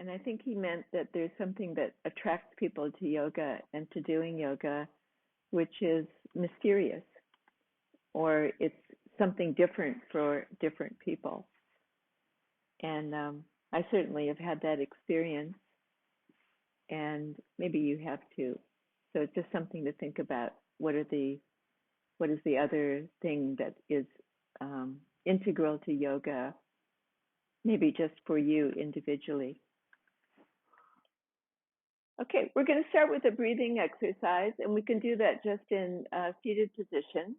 And I think he meant that there's something that attracts people to yoga and to doing yoga, which is mysterious, or it's something different for different people. And I certainly have had that experience, and maybe you have too. So it's just something to think about. What is the other thing that is integral to yoga, maybe just for you individually? Okay, we're going to start with a breathing exercise, and we can do that just in a seated position.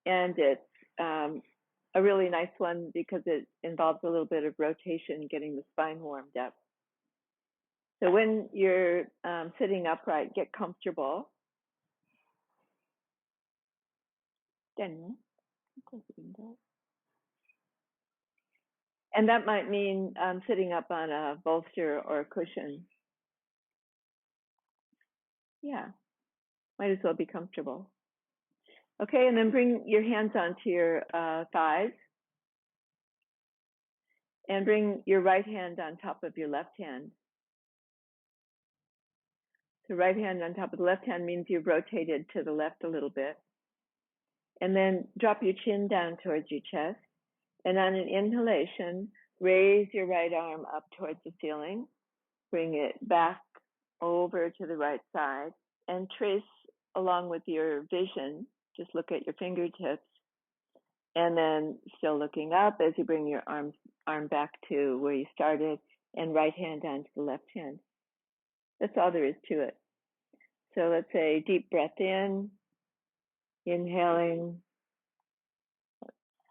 And it's a really nice one because it involves a little bit of rotation, getting the spine warmed up. So when you're sitting upright, get comfortable. Daniel, close the window. And that might mean sitting up on a bolster or a cushion. Yeah, might as well be comfortable. Okay, and then bring your hands onto your thighs. And bring your right hand on top of your left hand. The right hand on top of the left hand means you've rotated to the left a little bit. And then drop your chin down towards your chest. And on an inhalation, raise your right arm up towards the ceiling. Bring it back over to the right side and trace along with your vision. Just look at your fingertips. And then still looking up as you bring your arm back to where you started, and right hand onto the left hand. That's all there is to it. So let's say deep breath in, inhaling,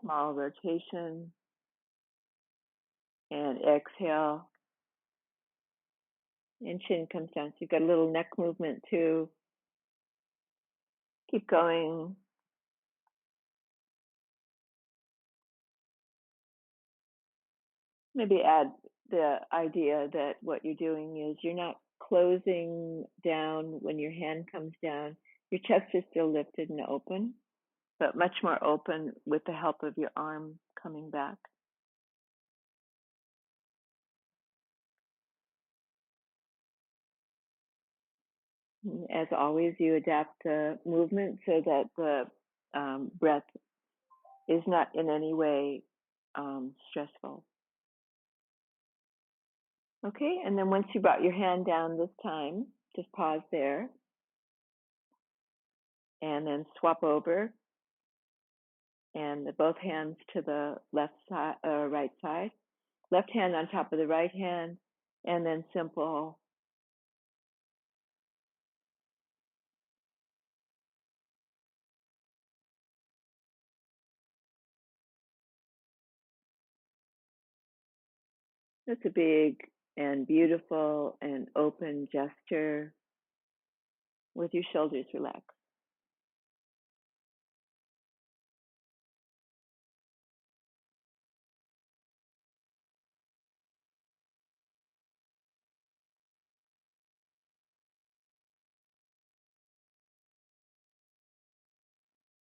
small rotation, and exhale, and chin comes down. So you've got a little neck movement too. Keep going. Maybe add the idea that what you're doing is you're not closing down when your hand comes down. Your chest is still lifted and open, but much more open with the help of your arm coming back. As always, you adapt the movement so that the breath is not in any way stressful. Okay, and then once you brought your hand down this time, just pause there. And then swap over. And both hands to the left side, right side. Left hand on top of the right hand. And then simple. That's a big and beautiful and open gesture with your shoulders relaxed.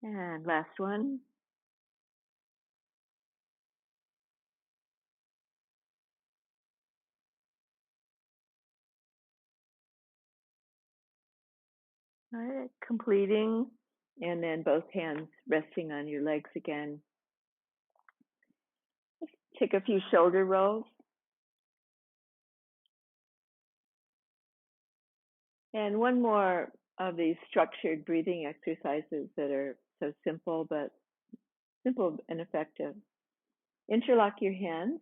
And last one. All right, completing. And then both hands resting on your legs again. Let's take a few shoulder rolls. And one more of these structured breathing exercises that are so simple, but simple and effective. Interlock your hands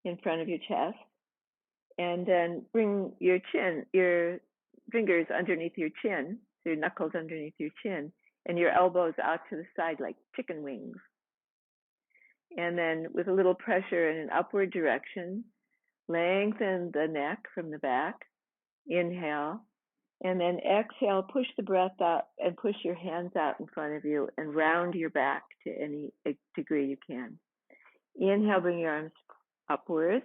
in front of your chest, and then bring your fingers underneath your chin, so your knuckles underneath your chin, and your elbows out to the side like chicken wings. And then with a little pressure in an upward direction, lengthen the neck from the back. Inhale. And then exhale, push the breath out and push your hands out in front of you and round your back to any degree you can. Inhale, bring your arms upwards.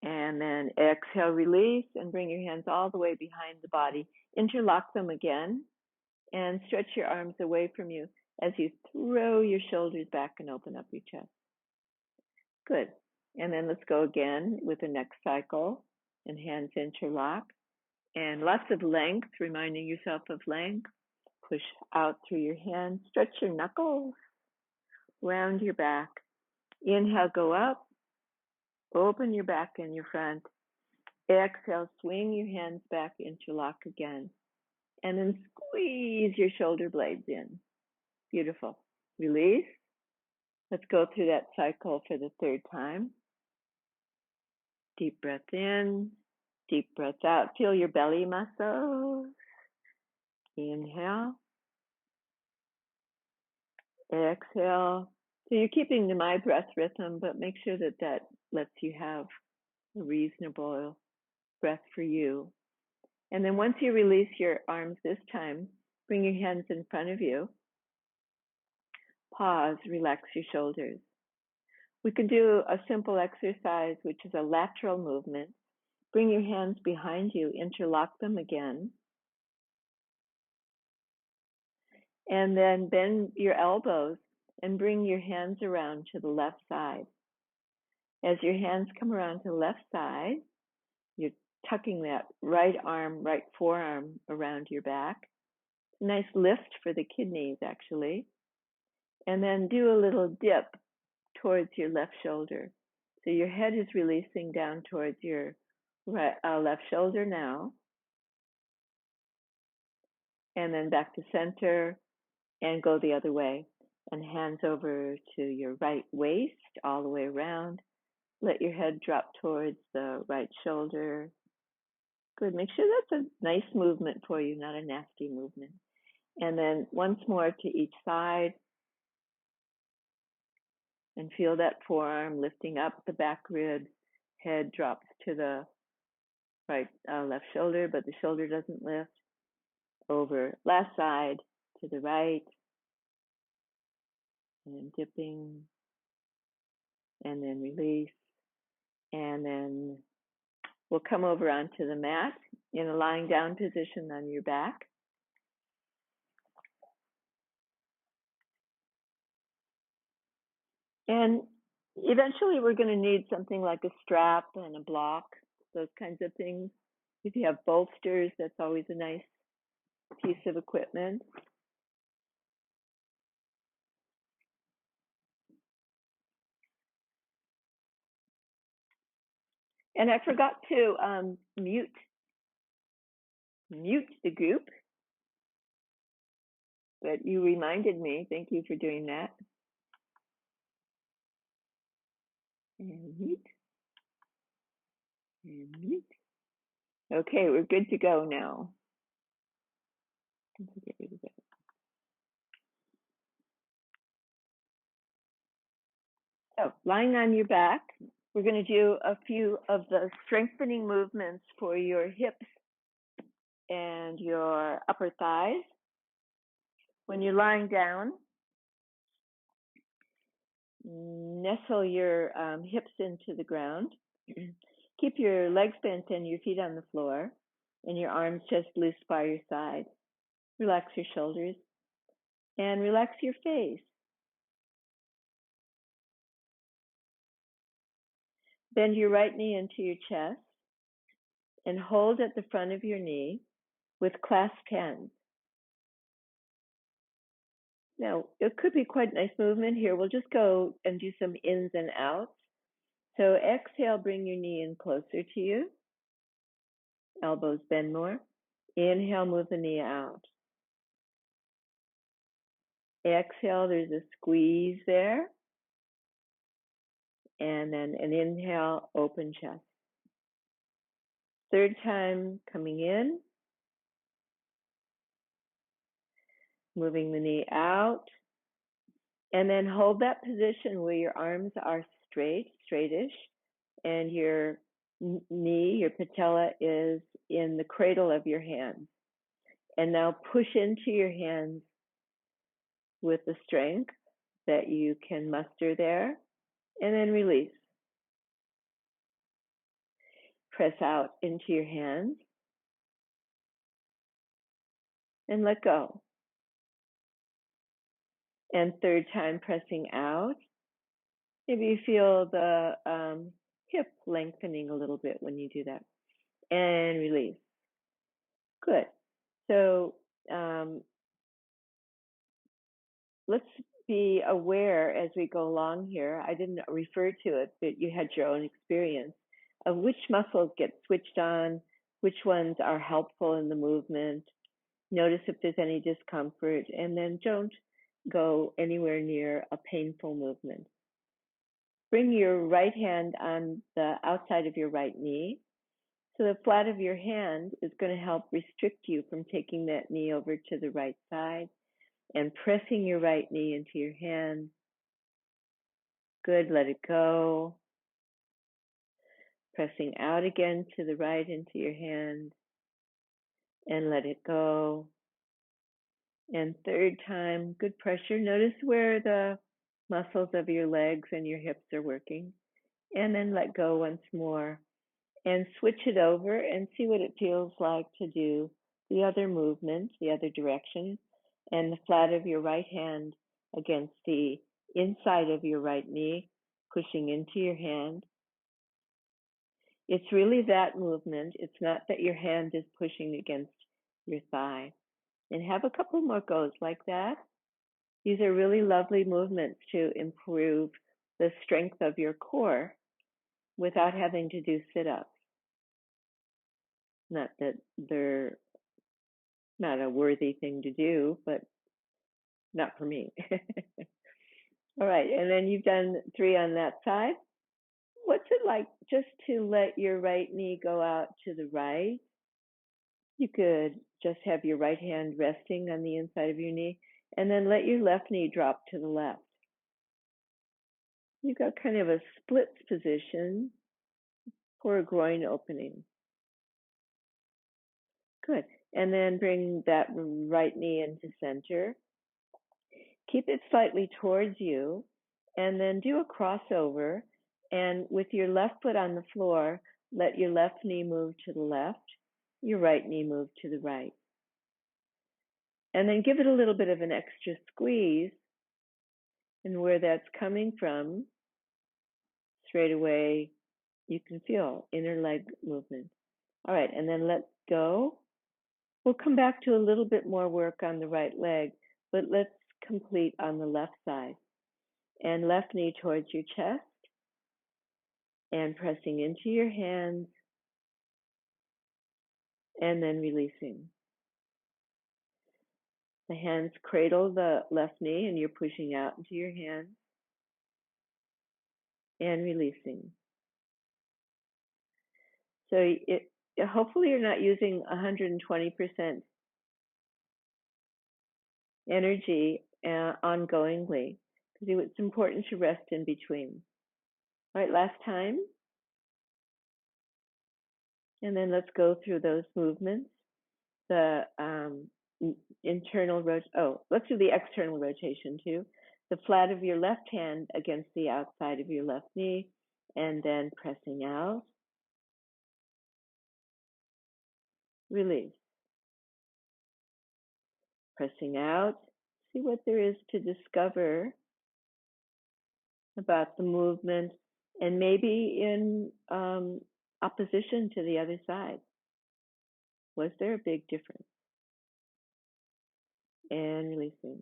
And then exhale, release, and bring your hands all the way behind the body. Interlock them again and stretch your arms away from you as you throw your shoulders back and open up your chest. Good. And then let's go again with the next cycle, and hands interlock. And lots of length, reminding yourself of length. Push out through your hands, stretch your knuckles, round your back. Inhale, go up, open your back and your front. Exhale, swing your hands back, interlock again. And then squeeze your shoulder blades in. Beautiful. Release. Let's go through that cycle for the third time. Deep breath in, deep breath out. Feel your belly muscles. Inhale. Exhale. So you're keeping the my breath rhythm, but make sure that that lets you have a reasonable breath for you. And then once you release your arms this time, bring your hands in front of you. Pause, relax your shoulders. We can do a simple exercise, which is a lateral movement. Bring your hands behind you, interlock them again. And then bend your elbows and bring your hands around to the left side. As your hands come around to the left side, you're tucking that right arm, right forearm around your back. Nice lift for the kidneys, actually. And then do a little dip towards your left shoulder. So your head is releasing down towards your left shoulder now. And then back to center and go the other way. And hands over to your right waist all the way around. Let your head drop towards the right shoulder. Good. Make sure that's a nice movement for you, not a nasty movement. And then once more to each side. And feel that forearm lifting up the back ribs. Head drops to the right left shoulder, but the shoulder doesn't lift. Over last side to the right. And dipping. And then release. And then we'll come over onto the mat in a lying down position on your back. And eventually we're going to need something like a strap and a block, those kinds of things. If you have bolsters, that's always a nice piece of equipment. And I forgot to mute the group, but you reminded me. Thank you for doing that. And mute. And mute. Okay, we're good to go now. Get rid of that. So, lying on your back, we're going to do a few of the strengthening movements for your hips and your upper thighs. When you're lying down, nestle your hips into the ground. Keep your legs bent and your feet on the floor, and your arms just loose by your side. Relax your shoulders, and relax your face. Bend your right knee into your chest, and hold at the front of your knee with clasped hands. Now, it could be quite a nice movement here. We'll just go and do some ins and outs. So exhale, bring your knee in closer to you. Elbows bend more. Inhale, move the knee out. Exhale, there's a squeeze there. And then an inhale, open chest. Third time, coming in. Moving the knee out. And then hold that position where your arms are straightish, and your knee, your patella, is in the cradle of your hands. And now push into your hands with the strength that you can muster there, and then release. Press out into your hands and let go. And third time, pressing out Maybe you feel the hip lengthening a little bit when you do that. And release. Good. So let's be aware as we go along here. I didn't refer to it, but you had your own experience of which muscles get switched on, which ones are helpful in the movement. Notice if there's any discomfort, and then don't go anywhere near a painful movement. Bring your right hand on the outside of your right knee. So the flat of your hand is going to help restrict you from taking that knee over to the right side and pressing your right knee into your hand. Good, let it go. Pressing out again to the right into your hand and let it go. And third time, good pressure. Notice where the muscles of your legs and your hips are working. And then let go once more. And switch it over and see what it feels like to do the other movement, the other direction, and the flat of your right hand against the inside of your right knee, pushing into your hand. It's really that movement. It's not that your hand is pushing against your thigh. And have a couple more goes like that. These are really lovely movements to improve the strength of your core without having to do sit-ups. Not that they're not a worthy thing to do, but not for me. All right, and then you've done 3 on that side. What's it like just to let your right knee go out to the right? You could just have your right hand resting on the inside of your knee, and then let your left knee drop to the left. You've got kind of a splits position for a groin opening. Good. And then bring that right knee into center. Keep it slightly towards you, and then do a crossover. And with your left foot on the floor, let your left knee move to the left, your right knee move to the right. And then give it a little bit of an extra squeeze. And where that's coming from, straight away, you can feel inner leg movement. All right, and then let go. We'll come back to a little bit more work on the right leg, but let's complete on the left side. And left knee towards your chest and pressing into your hands and then releasing. The hands cradle the left knee and you're pushing out into your hands and releasing. So hopefully you're not using 120% energy ongoingly, because it's important to rest in between. All right, last time. And then let's go through those movements. The let's do the external rotation too. The flat of your left hand against the outside of your left knee, and then pressing out. Release. Pressing out. See what there is to discover about the movement, and maybe in opposition to the other side. Was there a big difference? And releasing.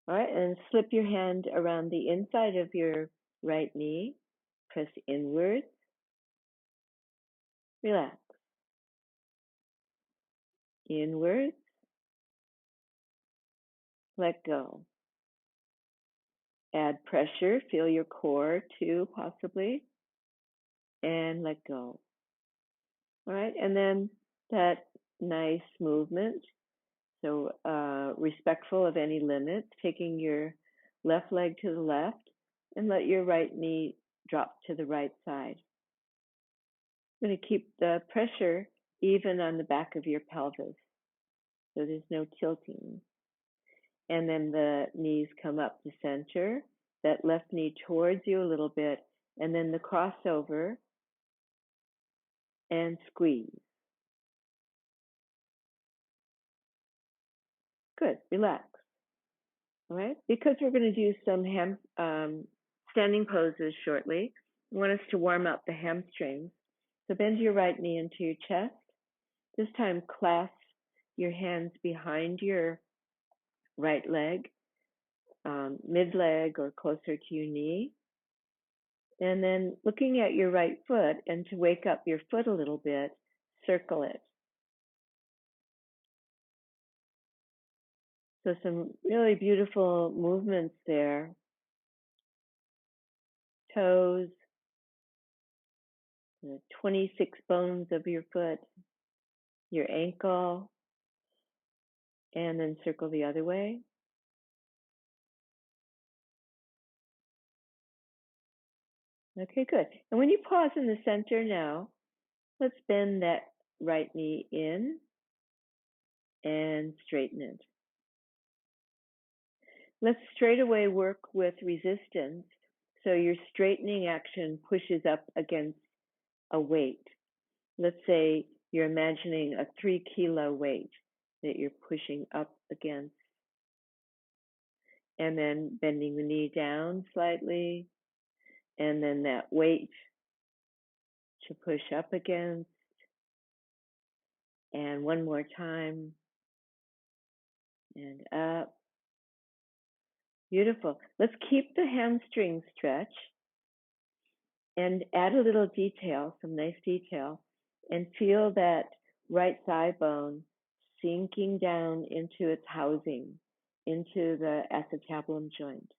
All right, and slip your hand around the inside of your right knee. Press inward. Relax. Inward. Let go. Add pressure. Feel your core too, possibly. And let go. All right, and then that nice movement. So respectful of any limits, taking your left leg to the left and let your right knee drop to the right side. I'm going to keep the pressure even on the back of your pelvis, so there's no tilting. And then the knees come up to center, that left knee towards you a little bit, and then the crossover and squeeze. Good, relax. All right, because we're going to do some standing poses shortly. I want us to warm up the hamstrings. So bend your right knee into your chest. This time clasp your hands behind your right leg, mid-leg or closer to your knee. And then looking at your right foot, and to wake up your foot a little bit, circle it. So some really beautiful movements there. Toes, the 26 bones of your foot, your ankle, and then circle the other way. Okay, good. And when you pause in the center now, let's bend that right knee in and straighten it. Let's straight away work with resistance. So your straightening action pushes up against a weight. Let's say you're imagining a 3-kilo weight that you're pushing up against. And then bending the knee down slightly. And then that weight to push up against. And one more time. And up. Beautiful. Let's keep the hamstring stretch and add a little detail, some nice detail, and feel that right thigh bone sinking down into its housing, into the acetabulum joint.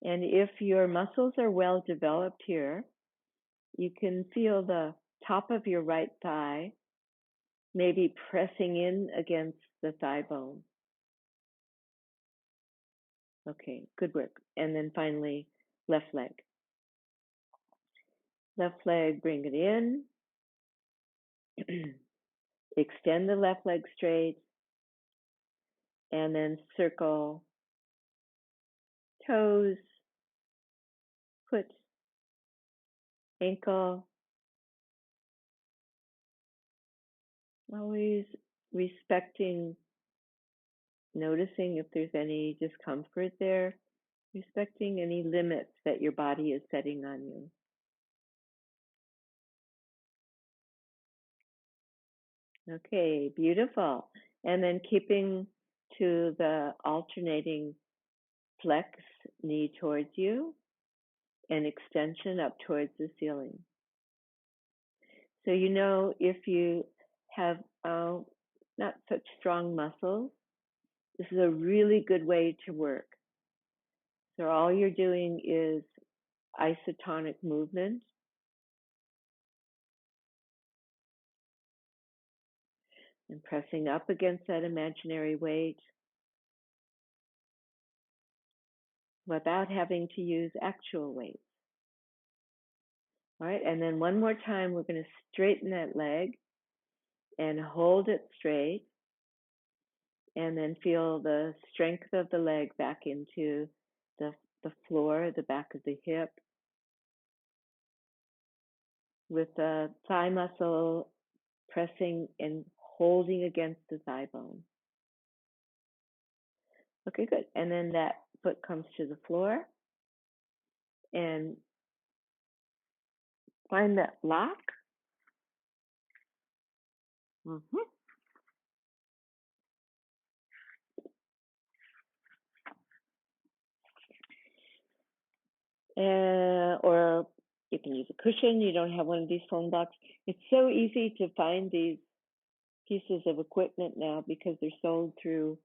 And if your muscles are well developed here, you can feel the top of your right thigh maybe pressing in against the thigh bone. Okay, good work. And then finally, left leg. Left leg, bring it in. Extend the left leg straight. And then circle toes, foot, ankle. Always respecting, noticing if there's any discomfort there, respecting any limits that your body is setting on you. Okay, beautiful. And then keeping to the alternating flex knee towards you and extension up towards the ceiling. So you know if you have not such strong muscles, this is a really good way to work. So all you're doing is isotonic movement. And pressing up against that imaginary weight without having to use actual weight. All right, and then one more time, we're going to straighten that leg and hold it straight. And then feel the strength of the leg back into the floor, the back of the hip, with the thigh muscle pressing and holding against the thigh bone. Okay, good. And then that foot comes to the floor and find that lock. Or you can use a cushion. You don't have one of these foam blocks. It's so easy to find these pieces of equipment now because they're sold through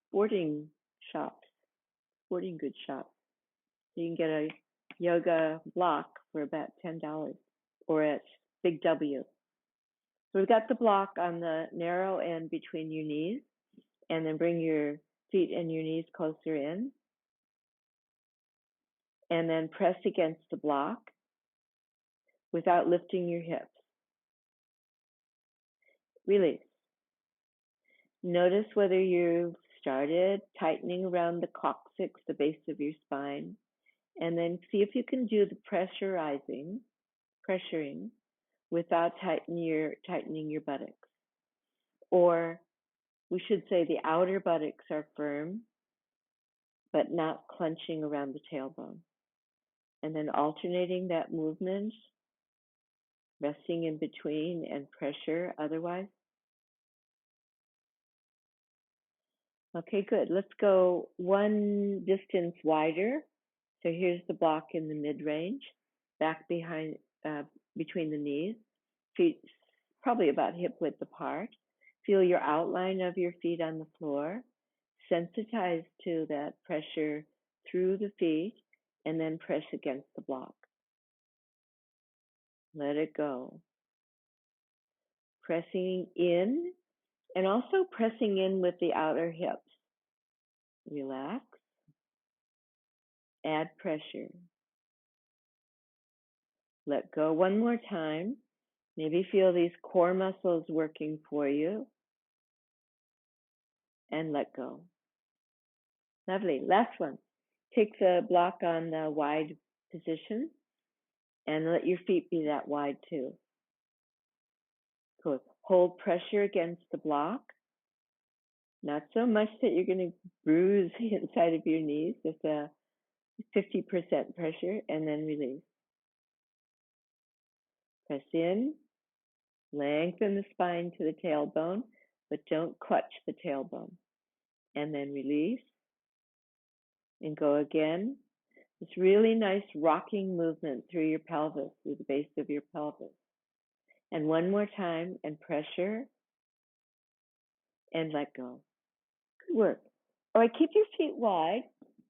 sporting shops, sporting goods shops. So you can get a yoga block for about $10 or at Big W. So we've got the block on the narrow end between your knees, and then bring your feet and your knees closer in. And then press against the block without lifting your hips. Release. Notice whether you've started tightening around the coccyx, the base of your spine, and then see if you can do the pressuring without tightening your buttocks. Or we should say the outer buttocks are firm, but not clenching around the tailbone. And then alternating that movement, resting in between and pressure otherwise. Okay, good. Let's go one distance wider. So here's the block in the mid-range, back behind, between the knees, feet probably about hip width apart. Feel your outline of your feet on the floor. Sensitize to that pressure through the feet and then press against the block. Let it go. Pressing in and also pressing in with the outer hips. Relax. Add pressure. Let go one more time. Maybe feel these core muscles working for you. And let go. Lovely. Last one. Take the block on the wide position and let your feet be that wide too. Good. Hold pressure against the block. Not so much that you're going to bruise the inside of your knees, just a 50% pressure, and then release. Press in, lengthen the spine to the tailbone, but don't clutch the tailbone. And then release, and go again. This really nice rocking movement through your pelvis, through the base of your pelvis. And one more time, and pressure, and let go. Good work. All right, keep your feet wide,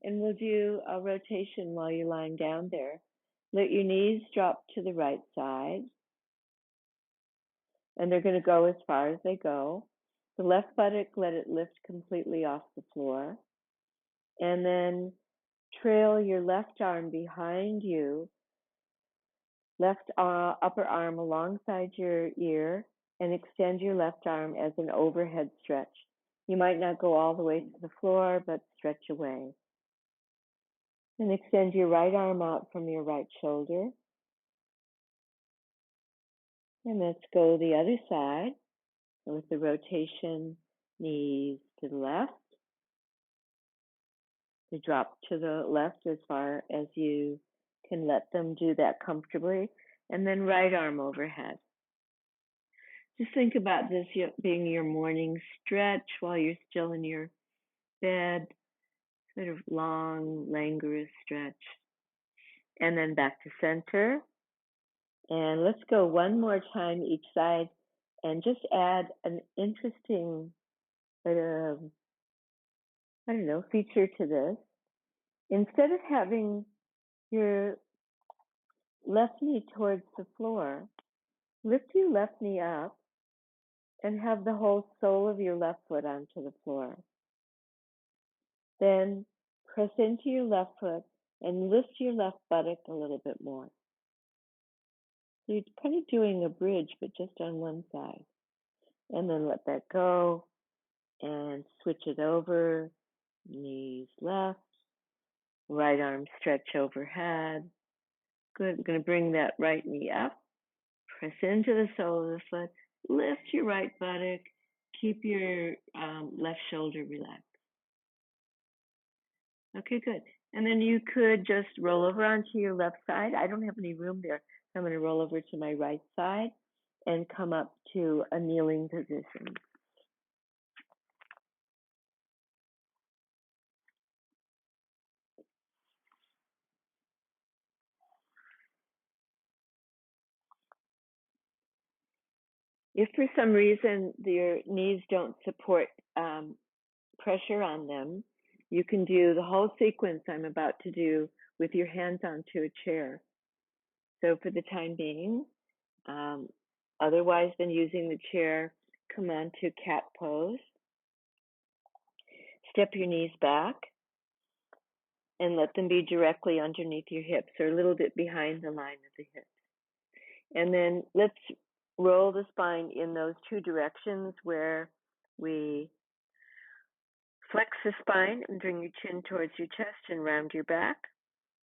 and we'll do a rotation while you're lying down there. Let your knees drop to the right side, and they're going to go as far as they go. The left buttock, let it lift completely off the floor. And then trail your left arm behind you, left upper arm alongside your ear, and extend your left arm as an overhead stretch. You might not go all the way to the floor, but stretch away. And extend your right arm out from your right shoulder. And let's go the other side with the rotation, knees to the left. To drop to the left as far as you can let them do that comfortably. And then right arm overhead. Just think about this being your morning stretch while you're still in your bed, sort of long, languorous stretch. And then back to center. And let's go one more time each side and just add an interesting, feature to this. Instead of having your left knee towards the floor, lift your left knee up and have the whole sole of your left foot onto the floor. Then press into your left foot and lift your left buttock a little bit more. So you're kind of doing a bridge, but just on one side. And then let that go and switch it over. Knees left, right arm stretch overhead. Good. I'm going to bring that right knee up. Press into the sole of the foot. Lift your right buttock. Keep your left shoulder relaxed. Okay, good. And then you could just roll over onto your left side. I don't have any room there. So I'm going to roll over to my right side and come up to a kneeling position. If for some reason your knees don't support pressure on them, you can do the whole sequence I'm about to do with your hands onto a chair. So for the time being, otherwise than using the chair, come on to cat pose. Step your knees back and let them be directly underneath your hips or a little bit behind the line of the hips. And then let's roll the spine in those two directions where we flex the spine and bring your chin towards your chest and round your back.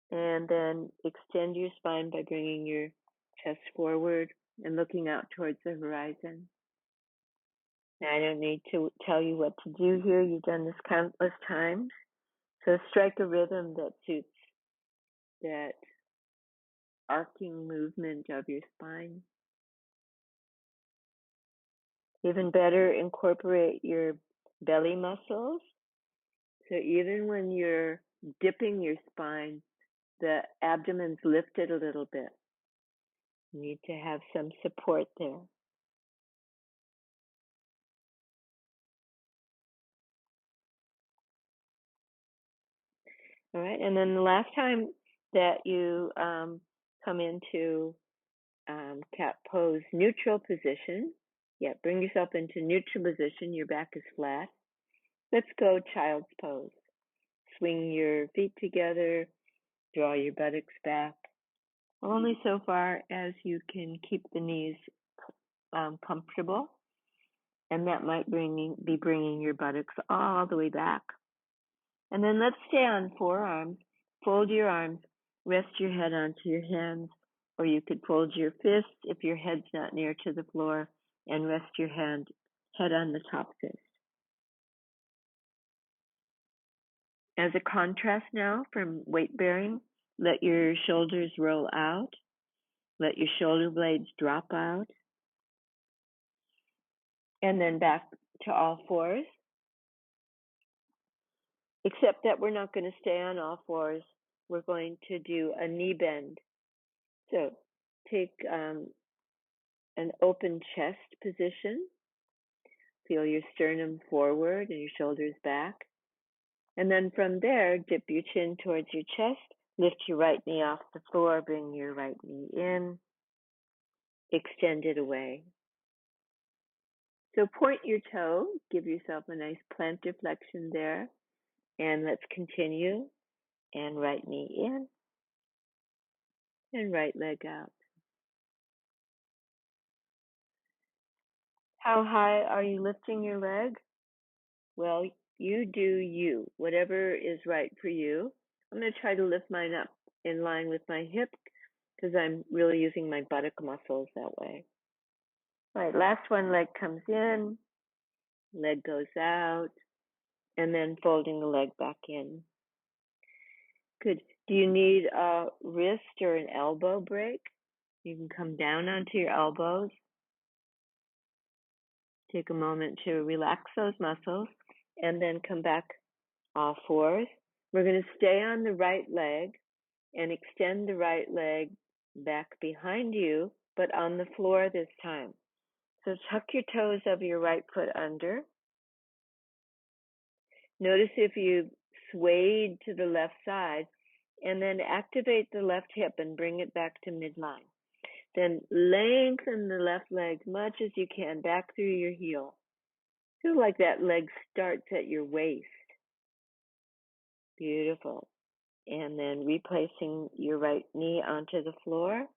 And then extend your spine by bringing your chest forward and looking out towards the horizon. Now, I don't need to tell you what to do here. You've done this countless times. So strike a rhythm that suits that arcing movement of your spine. Even better, incorporate your belly muscles. So even when you're dipping your spine, the abdomen's lifted a little bit. You need to have some support there. All right, and then the last time that you come into cat pose neutral position, bring yourself into neutral position, your back is flat. Let's go child's pose. Swing your feet together, draw your buttocks back, only so far as you can keep the knees comfortable, and that might be bringing your buttocks all the way back. And then let's stay on forearms. Fold your arms, rest your head onto your hands, or you could fold your fists if your head's not near to the floor, and rest your head on the top fist. As a contrast now from weight bearing, let your shoulders roll out. Let your shoulder blades drop out. And then back to all fours. Except that we're not going to stay on all fours. We're going to do a knee bend. So take an open chest position. Feel your sternum forward and your shoulders back. And then from there, dip your chin towards your chest. Lift your right knee off the floor. Bring your right knee in. Extend it away. So point your toe. Give yourself a nice plantar flexion there. And let's continue. And right knee in. And right leg out. How high are you lifting your leg? Well, you do you, whatever is right for you. I'm going to try to lift mine up in line with my hip because I'm really using my buttock muscles that way. All right, last one, leg comes in, leg goes out, and then folding the leg back in. Good. Do you need a wrist or an elbow break? You can come down onto your elbows. Take a moment to relax those muscles and then come back all fours. We're going to stay on the right leg and extend the right leg back behind you, but on the floor this time. So tuck your toes of your right foot under. Notice if you swayed to the left side, and then activate the left hip and bring it back to midline. Then lengthen the left leg as much as you can back through your heel. Feel like that leg starts at your waist. Beautiful. And then replacing your right knee onto the floor.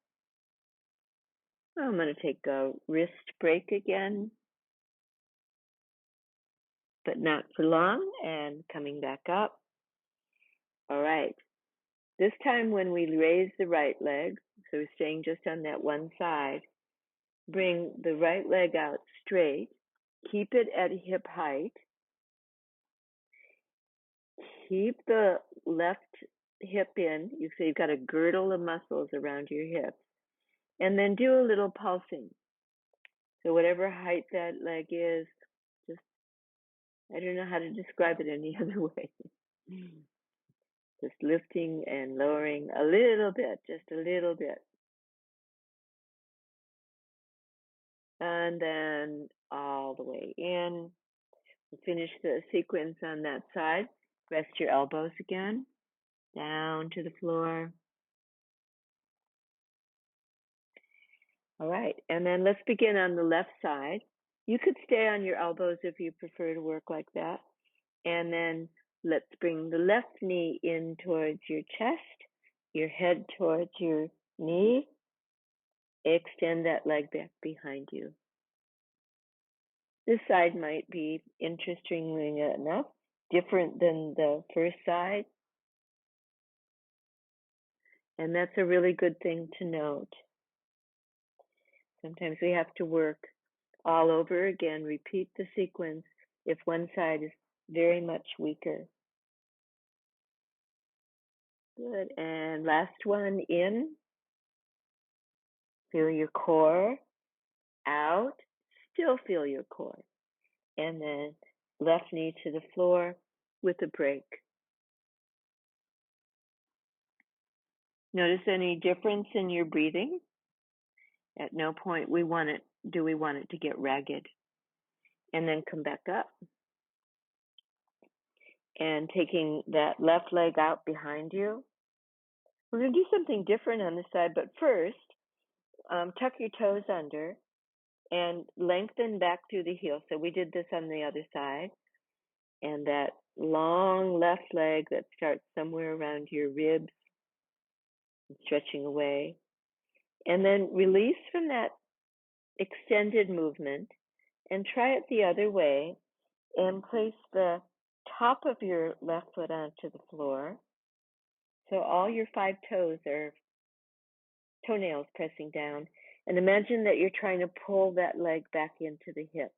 I'm going to take a wrist break again, but not for long, and coming back up. All right. This time when we raise the right leg, so we're staying just on that one side, bring the right leg out straight, keep it at hip height, keep the left hip in, so you've got a girdle of muscles around your hips, and then do a little pulsing. So whatever height that leg is, just, I don't know how to describe it any other way. Just lifting and lowering a little bit, just a little bit. And then all the way in. We'll finish the sequence on that side. Rest your elbows again, down to the floor. All right, and then let's begin on the left side. You could stay on your elbows if you prefer to work like that. And then let's bring the left knee in towards your chest, your head towards your knee. Extend that leg back behind you. This side might be, interestingly enough, different than the first side. And that's a really good thing to note. Sometimes we have to work all over again, repeat the sequence if one side is very much weaker. Good. And last one, in. Feel your core. Out. Still feel your core. And then left knee to the floor with a break. Notice any difference in your breathing? At no point do we want it to get ragged. And then come back up. And taking that left leg out behind you. We're going to do something different on this side, but first, tuck your toes under and lengthen back through the heel. So we did this on the other side. And that long left leg that starts somewhere around your ribs, stretching away. And then release from that extended movement and try it the other way and place the top of your left foot onto the floor. So all your 5 toes are toenails pressing down. And imagine that you're trying to pull that leg back into the hip.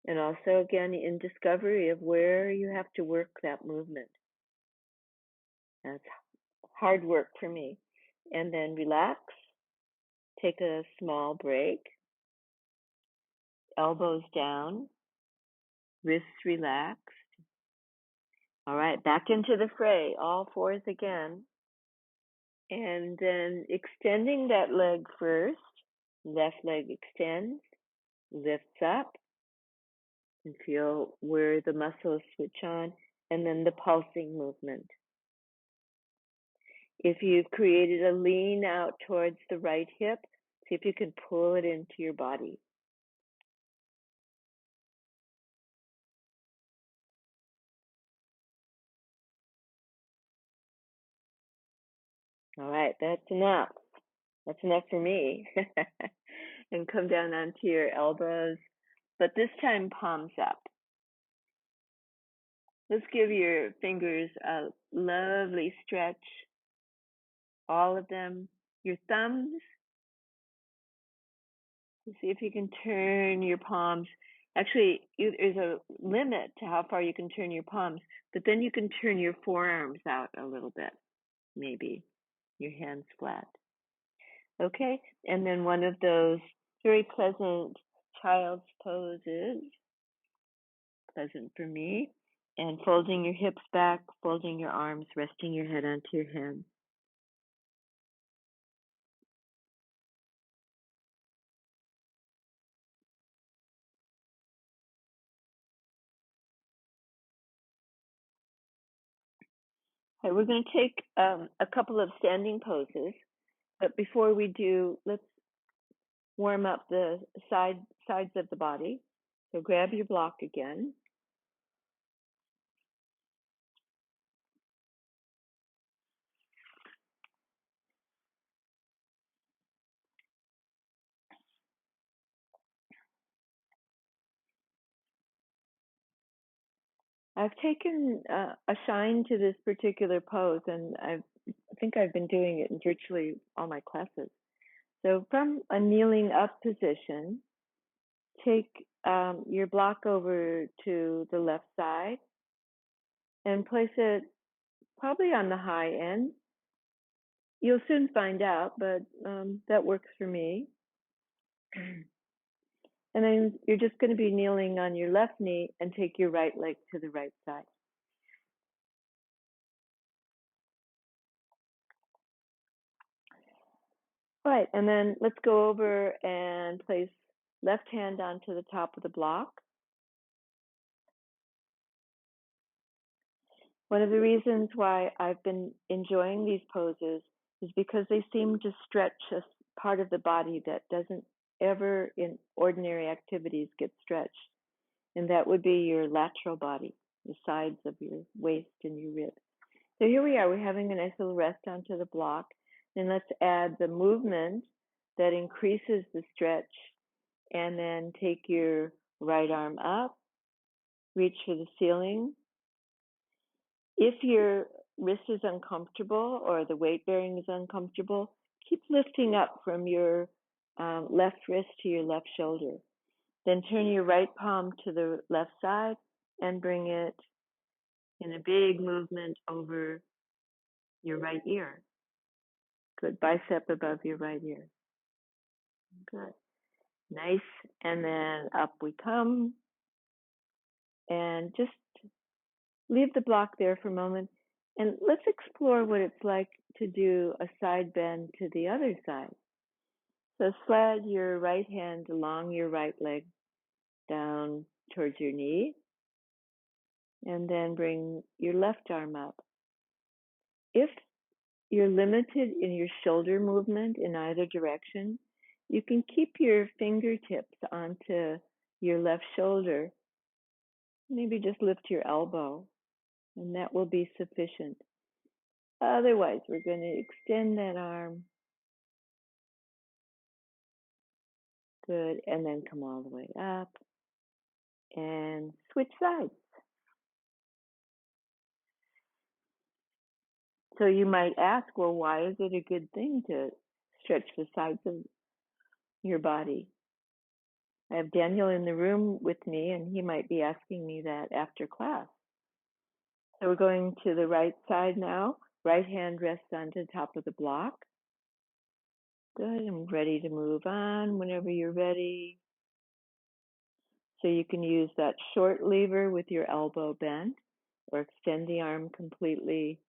And also, again, in discovery of where you have to work that movement. That's hard work for me. And then relax. Take a small break. Elbows down. Wrists relaxed. All right, back into the fray. All 4s again. And then extending that leg first. Left leg extends. Lifts up. And feel where the muscles switch on, and then the pulsing movement. If you've created a lean out towards the right hip, see if you can pull it into your body. All right, that's enough. That's enough for me. And come down onto your elbows, but this time palms up. Let's give your fingers a lovely stretch. All of them. Your thumbs. See if you can turn your palms. Actually, there's a limit to how far you can turn your palms, but then you can turn your forearms out a little bit, maybe. Your hands flat. Okay, and then one of those very pleasant child's poses, pleasant for me, and folding your hips back, folding your arms, resting your head onto your hands. All right, we're going to take a couple of standing poses, but before we do, let's warm up the sides of the body. So grab your block again. I've taken a shine to this particular pose, and I think I've been doing it in virtually all my classes. So from a kneeling up position, take your block over to the left side and place it probably on the high end. You'll soon find out, but that works for me. And then you're just going to be kneeling on your left knee and take your right leg to the right side. Right, and then let's go over and place left hand onto the top of the block. One of the reasons why I've been enjoying these poses is because they seem to stretch a part of the body that doesn't ever in ordinary activities get stretched. And that would be your lateral body, the sides of your waist and your ribs. So here we are, we're having a nice little rest onto the block. And let's add the movement that increases the stretch. And then take your right arm up, reach for the ceiling. If your wrist is uncomfortable or the weight bearing is uncomfortable, keep lifting up from your left wrist to your left shoulder. Then turn your right palm to the left side and bring it in a big movement over your right ear. Good. Bicep above your right ear. Good. Nice. And then up we come. And just leave the block there for a moment. And let's explore what it's like to do a side bend to the other side. So slide your right hand along your right leg down towards your knee. And then bring your left arm up. If you're limited in your shoulder movement in either direction, you can keep your fingertips onto your left shoulder. Maybe just lift your elbow, and that will be sufficient. Otherwise, we're going to extend that arm. Good. And then come all the way up and switch sides. So you might ask, well, why is it a good thing to stretch the sides of your body? I have Daniel in the room with me, and he might be asking me that after class. So we're going to the right side now. Right hand rests on the top of the block. Good. I'm ready to move on whenever you're ready. So you can use that short lever with your elbow bent, or extend the arm completely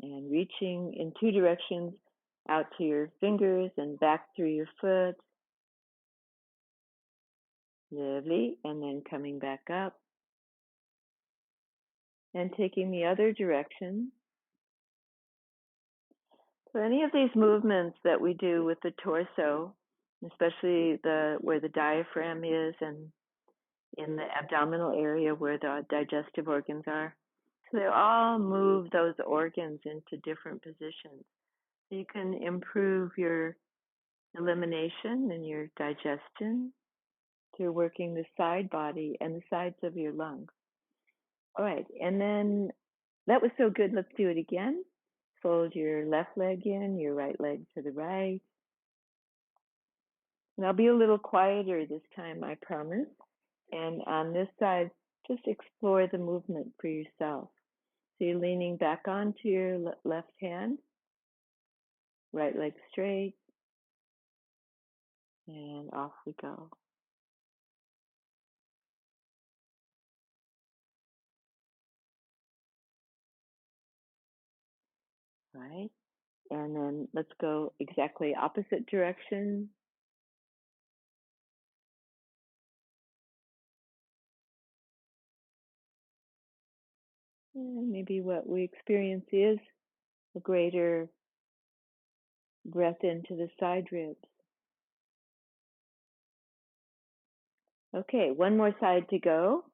and reaching in two directions out to your fingers and back through your foot. Lovely. And then coming back up and taking the other direction. So any of these movements that we do with the torso, especially where the diaphragm is and in the abdominal area where the digestive organs are, so they all move those organs into different positions. So you can improve your elimination and your digestion through working the side body and the sides of your lungs. All right, and then that was so good. Let's do it again. Fold your left leg in, your right leg to the right. And I'll be a little quieter this time, I promise. And on this side, just explore the movement for yourself. So you're leaning back onto your left hand, right leg straight, and off we go. Right? And then let's go exactly opposite direction. And maybe what we experience is a greater breath into the side ribs. Okay, one more side to go.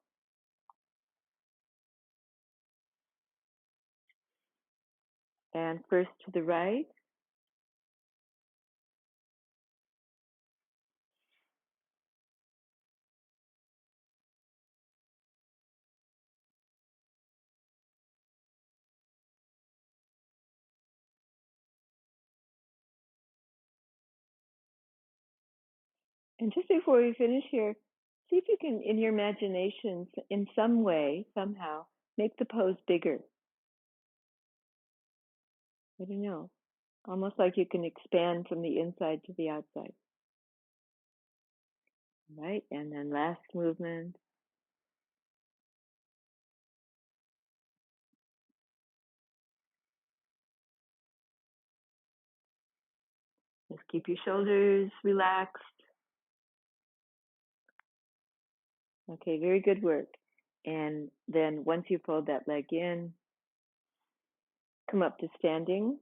And first to the right. And just before we finish here, see if you can, in your imagination, in some way, somehow, make the pose bigger. I don't know. Almost like you can expand from the inside to the outside. Right? And then last movement. Just keep your shoulders relaxed. Okay, very good work. And then once you fold that leg in, come up to standing.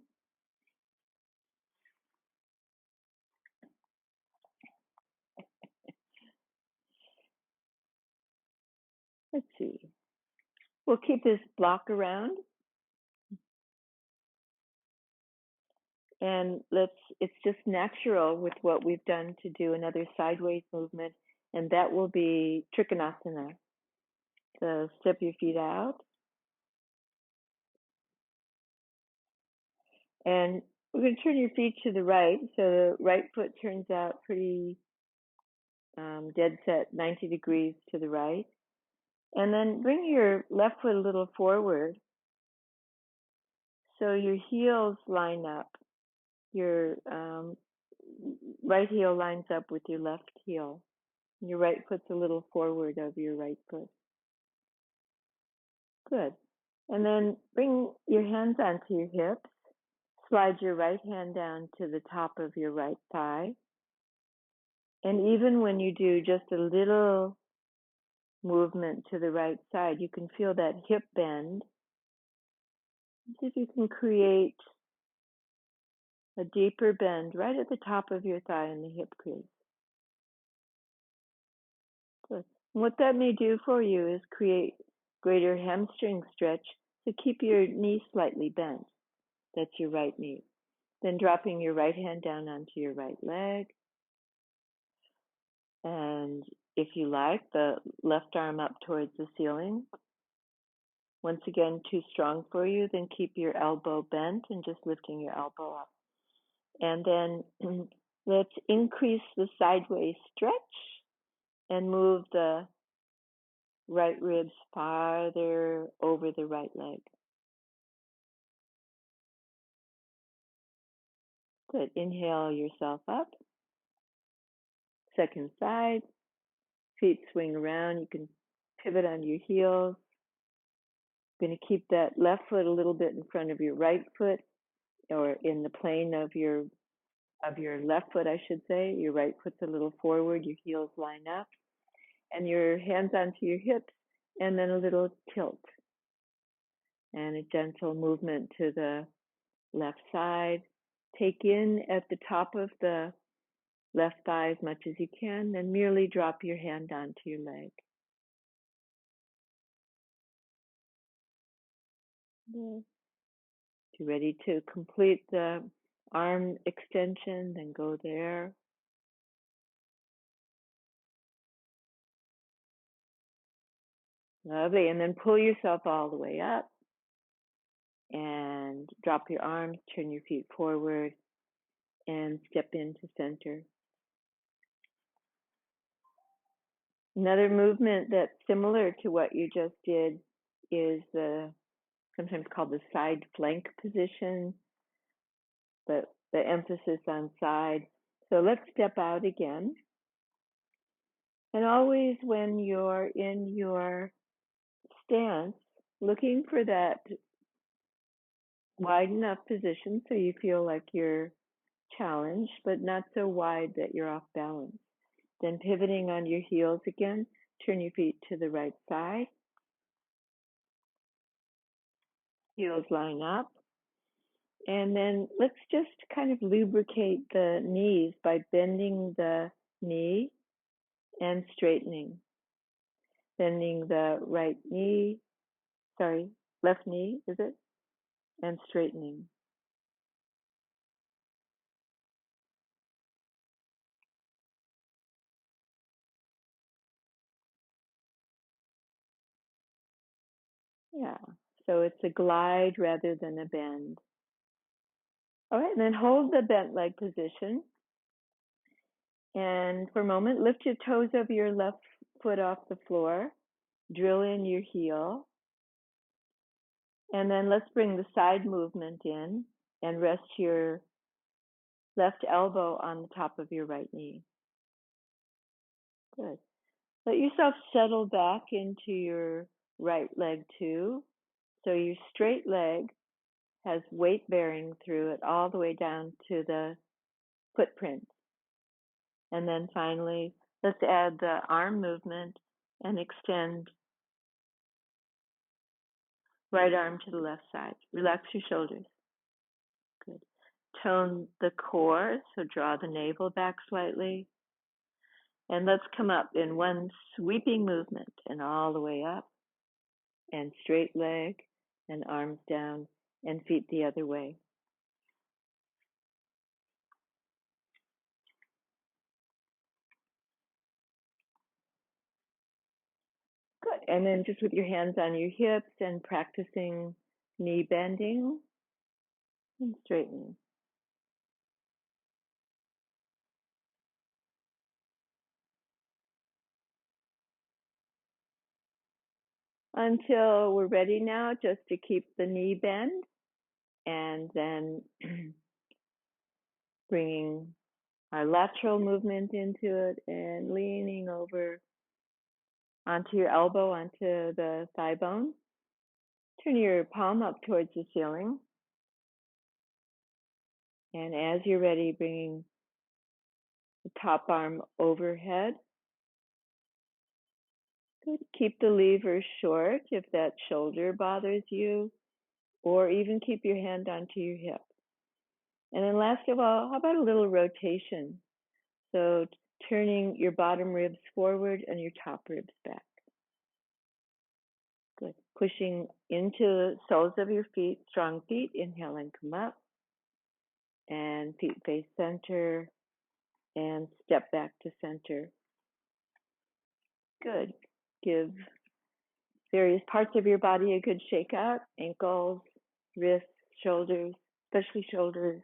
Let's see. We'll keep this block around. And it's just natural with what we've done to do another sideways movement, and that will be Trikonasana. So step your feet out. And we're going to turn your feet to the right. So the right foot turns out pretty dead set, 90 degrees to the right. And then bring your left foot a little forward. So your heels line up. Your right heel lines up with your left heel. Your right foot's a little forward of your right foot. Good. And then bring your hands onto your hips. Slide your right hand down to the top of your right thigh. And even when you do just a little movement to the right side, you can feel that hip bend. See if you can create a deeper bend right at the top of your thigh in the hip crease. Good. What that may do for you is create greater hamstring stretch to keep your knee slightly bent. That's your right knee. Then dropping your right hand down onto your right leg. And if you like, the left arm up towards the ceiling. Once again, too strong for you, then keep your elbow bent and just lifting your elbow up. And then let's increase the sideways stretch and move the right ribs farther over the right leg. Good. Inhale yourself up. Second side. Feet swing around. You can pivot on your heels. Going to keep that left foot a little bit in front of your right foot, or in the plane of your left foot, I should say. Your right foot's a little forward. Your heels line up. And your hands onto your hips, and then a little tilt. And a gentle movement to the left side. Take in at the top of the left thigh as much as you can, then merely drop your hand onto your leg. If you're ready to complete the arm extension, then go there. Lovely. And then pull yourself all the way up and drop your arms, turn your feet forward, and step into center. Another movement that's similar to what you just did is sometimes called the side flank position, but the emphasis on side. So let's step out again. And always when you're in your stance, looking for that wide enough position so you feel like you're challenged, but not so wide that you're off balance. Then pivoting on your heels again, turn your feet to the right side. Heels line up. And then let's just kind of lubricate the knees by bending the knee and straightening. Bending the left knee, is it? And straightening. Yeah, so it's a glide rather than a bend. All right, and then hold the bent leg position. And for a moment, lift your toes of your left foot off the floor. Drill in your heel. And then let's bring the side movement in and rest your left elbow on the top of your right knee. Good. Let yourself settle back into your right leg too. So your straight leg has weight bearing through it all the way down to the footprint. And then finally, let's add the arm movement and extend right arm to the left side. Relax your shoulders. Good. Tone the core, so draw the navel back slightly. And let's come up in one sweeping movement and all the way up. And straight leg and arms down and feet the other way. Good. And then just with your hands on your hips and practicing knee bending and straightening. Until we're ready now, just to keep the knee bend. and then bringing our lateral movement into it and leaning over onto your elbow, onto the thigh bone. Turn your palm up towards the ceiling. And as you're ready, bringing the top arm overhead. Good. Keep the lever short if that shoulder bothers you, or even keep your hand onto your hip. And then last of all, how about a little rotation? So turning your bottom ribs forward and your top ribs back. Good. Pushing into the soles of your feet, strong feet. Inhale and come up. And feet face center. And step back to center. Good. Give various parts of your body a good shake out. Ankles, wrists, shoulders, especially shoulders.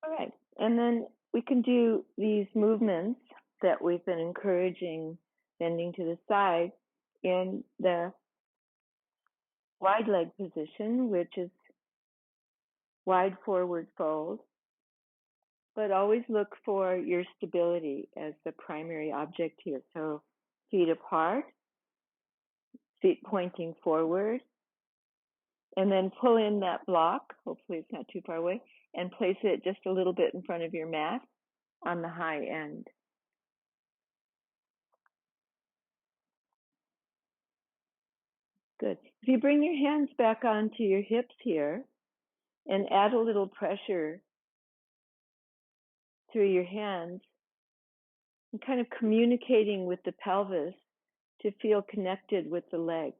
All right. And then we can do these movements that we've been encouraging, bending to the side, in the wide leg position, which is wide forward fold. But always look for your stability as the primary object here. So feet apart, feet pointing forward, and then pull in that block, hopefully it's not too far away, and place it just a little bit in front of your mat on the high end. Good. If you bring your hands back onto your hips here and add a little pressure through your hands and kind of communicating with the pelvis to feel connected with the legs.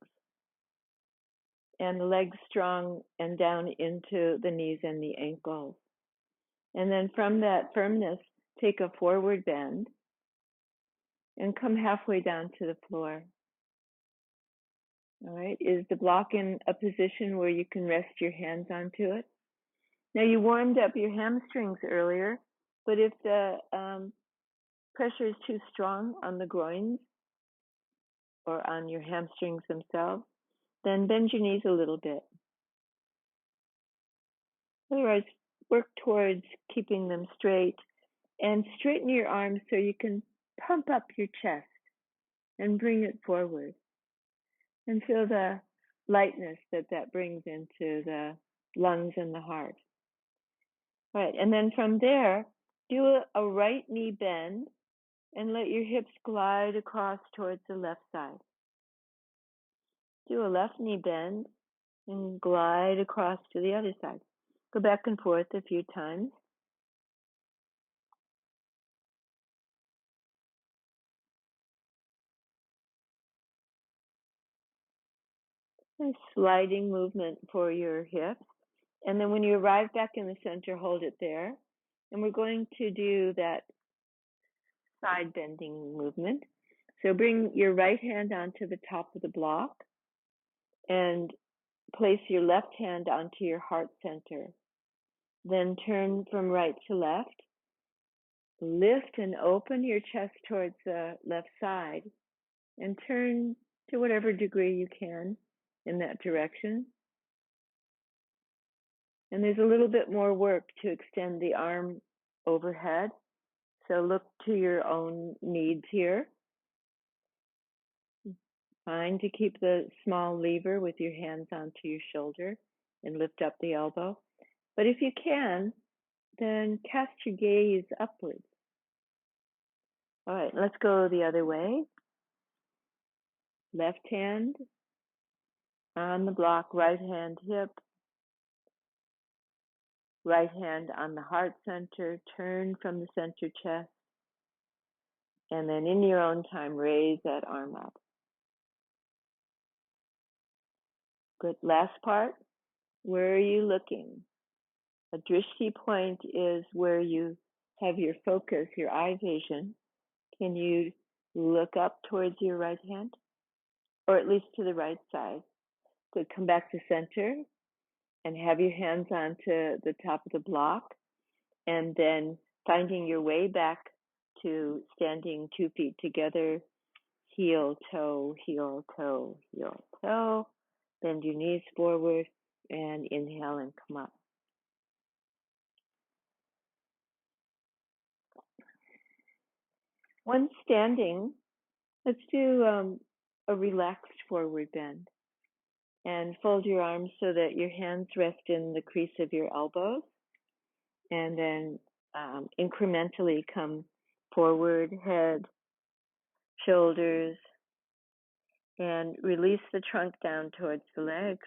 And the legs strong and down into the knees and the ankles. And then from that firmness, take a forward bend and come halfway down to the floor. All right, is the block in a position where you can rest your hands onto it? Now you warmed up your hamstrings earlier, but if the pressure is too strong on the groins or on your hamstrings themselves, then bend your knees a little bit. Otherwise, work towards keeping them straight and straighten your arms so you can pump up your chest and bring it forward. And feel the lightness that brings into the lungs and the heart. All right, and then from there, do a right knee bend and let your hips glide across towards the left side. Do a left knee bend and glide across to the other side. Go back and forth a few times. A sliding movement for your hips. And then when you arrive back in the center, hold it there. And we're going to do that side bending movement. So bring your right hand onto the top of the block and place your left hand onto your heart center. Then turn from right to left. Lift and open your chest towards the left side and turn to whatever degree you can in that direction. And there's a little bit more work to extend the arm overhead. So look to your own needs here. Fine to keep the small lever with your hands onto your shoulder and lift up the elbow. But if you can, then cast your gaze upwards. All right, let's go the other way. Left hand on the block, right hand hip. Right hand on the heart center, turn from the center chest. And then in your own time, raise that arm up. Good. Last part, where are you looking? A drishti point is where you have your focus, your eye vision. Can you look up towards your right hand? Or at least to the right side. Good. Come back to center and have your hands onto the top of the block. And then finding your way back to standing 2 feet together, heel, toe, heel, toe, heel, toe. Bend your knees forward and inhale and come up. Once standing, let's do a relaxed forward bend. And fold your arms so that your hands rest in the crease of your elbows. And then incrementally come forward, head, shoulders, and release the trunk down towards the legs.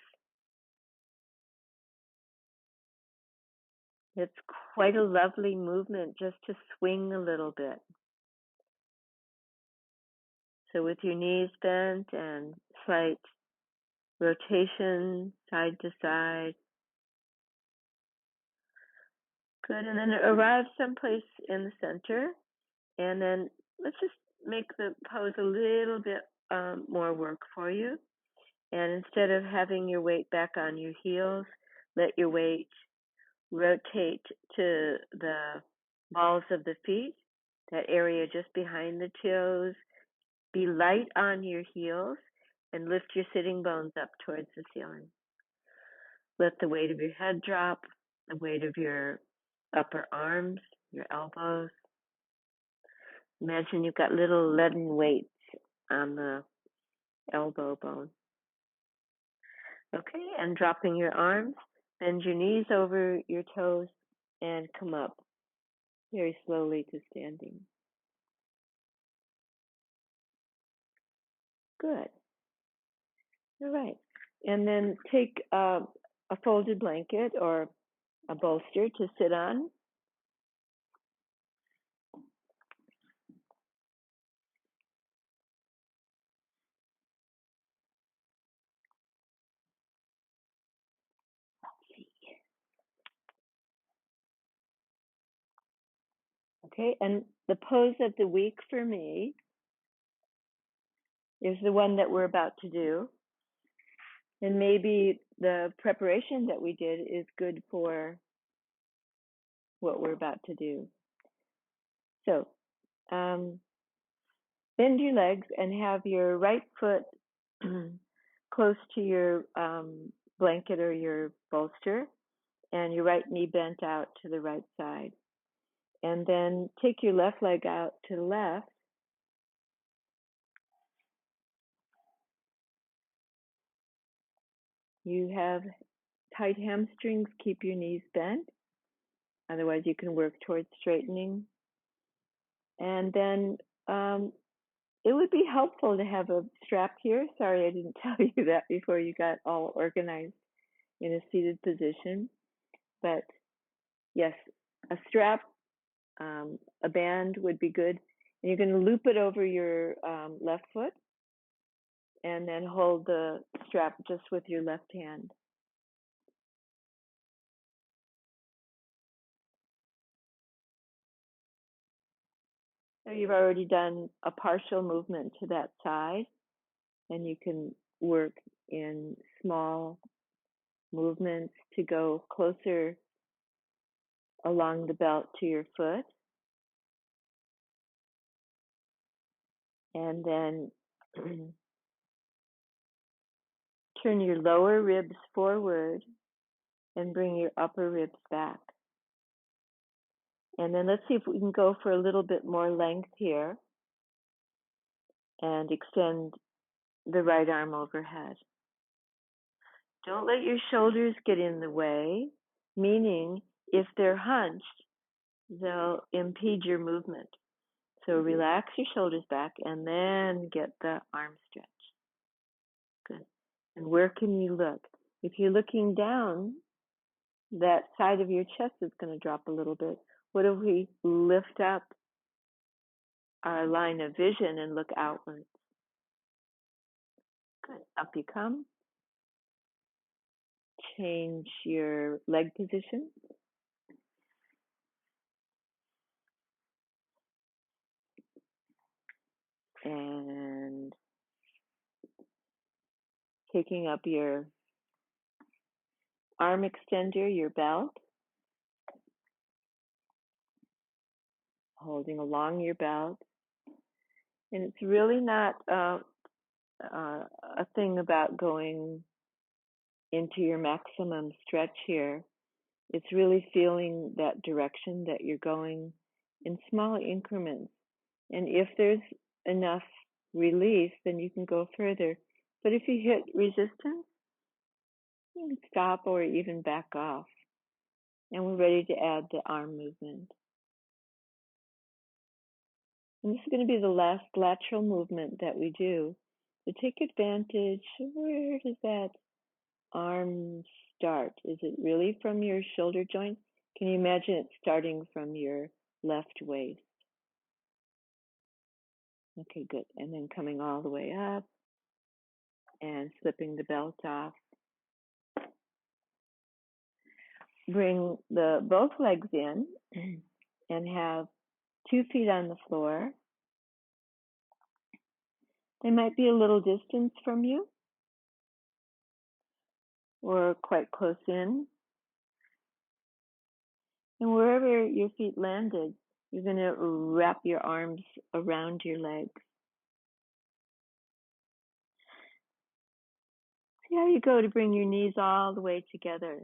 It's quite a lovely movement just to swing a little bit. So with your knees bent and slight rotation side to side. Good, and then arrive someplace in the center, and then let's just make the pose a little bit more work for you. And instead of having your weight back on your heels, let your weight rotate to the balls of the feet, that area just behind the toes. Be light on your heels and lift your sitting bones up towards the ceiling. Let the weight of your head drop, the weight of your upper arms, your elbows. Imagine you've got little leaden weights on the elbow bone. Okay, and dropping your arms, bend your knees over your toes and come up very slowly to standing. Good. All right. And then take a folded blanket or a bolster to sit on. Okay, and the pose of the week for me is the one that we're about to do. And maybe the preparation that we did is good for what we're about to do. So, bend your legs and have your right foot close to your blanket or your bolster, and your right knee bent out to the right side. And then take your left leg out to the left. You have tight hamstrings, keep your knees bent. Otherwise, you can work towards straightening. And then it would be helpful to have a strap here. Sorry, I didn't tell you that before you got all organized in a seated position. But yes, a strap, a band would be good. And you're going to loop it over your left foot and then hold the strap just with your left hand. So you've already done a partial movement to that side, and you can work in small movements to go closer along the belt to your foot. And then turn your lower ribs forward and bring your upper ribs back. And then let's see if we can go for a little bit more length here and extend the right arm overhead. Don't let your shoulders get in the way, meaning if they're hunched, they'll impede your movement. So relax your shoulders back and then get the arm stretch. Good. And where can you look? If you're looking down, that side of your chest is going to drop a little bit. What if we lift up our line of vision and look outwards? Good. Up you come. Change your leg position. And taking up your arm extender, your belt, holding along your belt. And it's really not a thing about going into your maximum stretch here, it's really feeling that direction that you're going in small increments. And if there's enough release, then you can go further. But if you hit resistance, you can stop or even back off. And we're ready to add the arm movement. And this is going to be the last lateral movement that we do. So take advantage. Where does that arm start? Is it really from your shoulder joint? Can you imagine it starting from your left waist? Okay, good. And then coming all the way up and slipping the belt off. Bring both legs in and have 2 feet on the floor. They might be a little distance from you or quite close in. And wherever your feet landed, you're going to wrap your arms around your legs. See how you go to bring your knees all the way together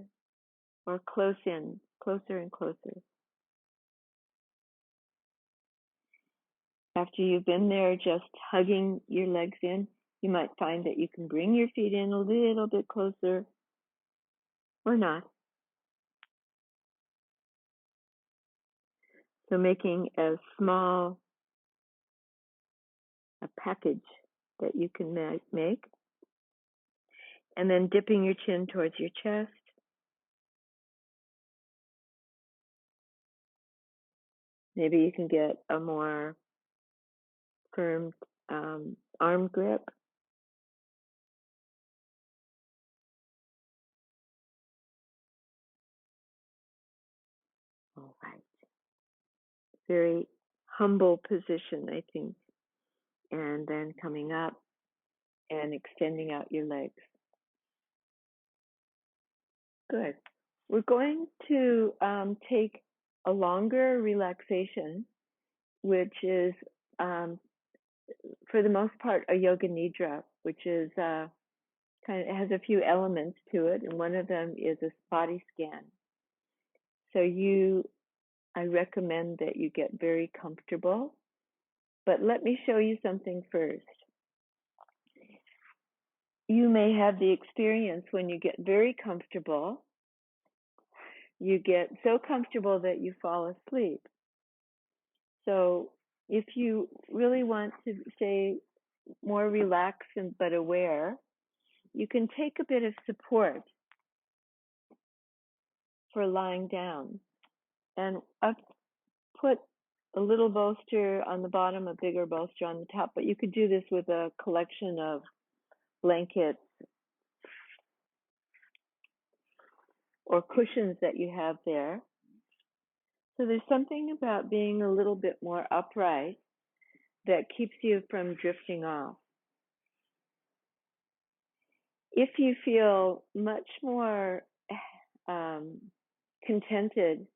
or close in, closer and closer. After you've been there just hugging your legs in, you might find that you can bring your feet in a little bit closer or not. So making a small package that you can make. And then dipping your chin towards your chest. Maybe you can get a more firm arm grip. All right. Very humble position, I think. And then coming up and extending out your legs. Good. We're going to take a longer relaxation, which is, for the most part, a yoga nidra, which is it has a few elements to it, and one of them is a body scan. So I recommend that you get very comfortable, but let me show you something first. You may have the experience when you get very comfortable, you get so comfortable that you fall asleep. So if you really want to stay more relaxed but aware, you can take a bit of support for lying down. And I've put a little bolster on the bottom, a bigger bolster on the top, but you could do this with a collection of blankets or cushions that you have there. So there's something about being a little bit more upright that keeps you from drifting off. If you feel much more contented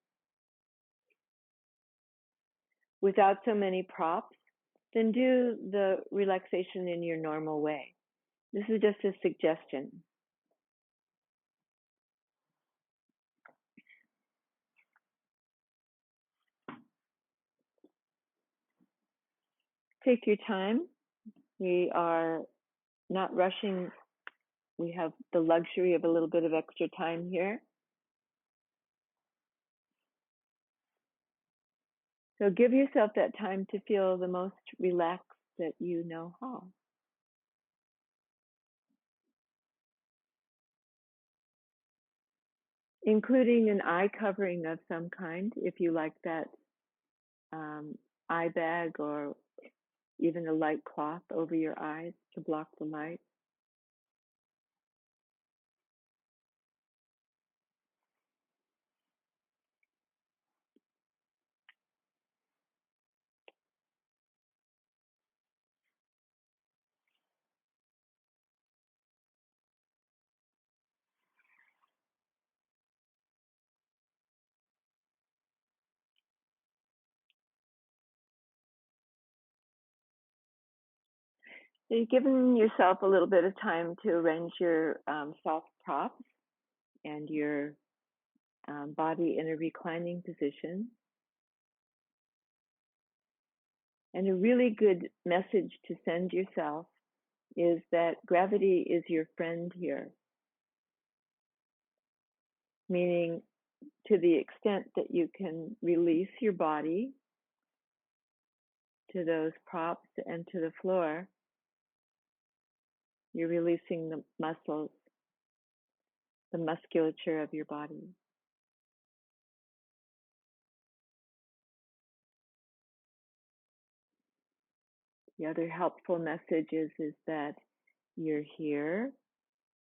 without so many props, then do the relaxation in your normal way. This is just a suggestion. Take your time. We are not rushing. We have the luxury of a little bit of extra time here. So give yourself that time to feel the most relaxed that you know how. Including an eye covering of some kind, if you like that eye bag, or even a light cloth over your eyes to block the light. So you've given yourself a little bit of time to arrange your soft props and your body in a reclining position. And a really good message to send yourself is that gravity is your friend here, meaning to the extent that you can release your body to those props and to the floor, you're releasing the muscles, the musculature of your body. The other helpful message is that you're here.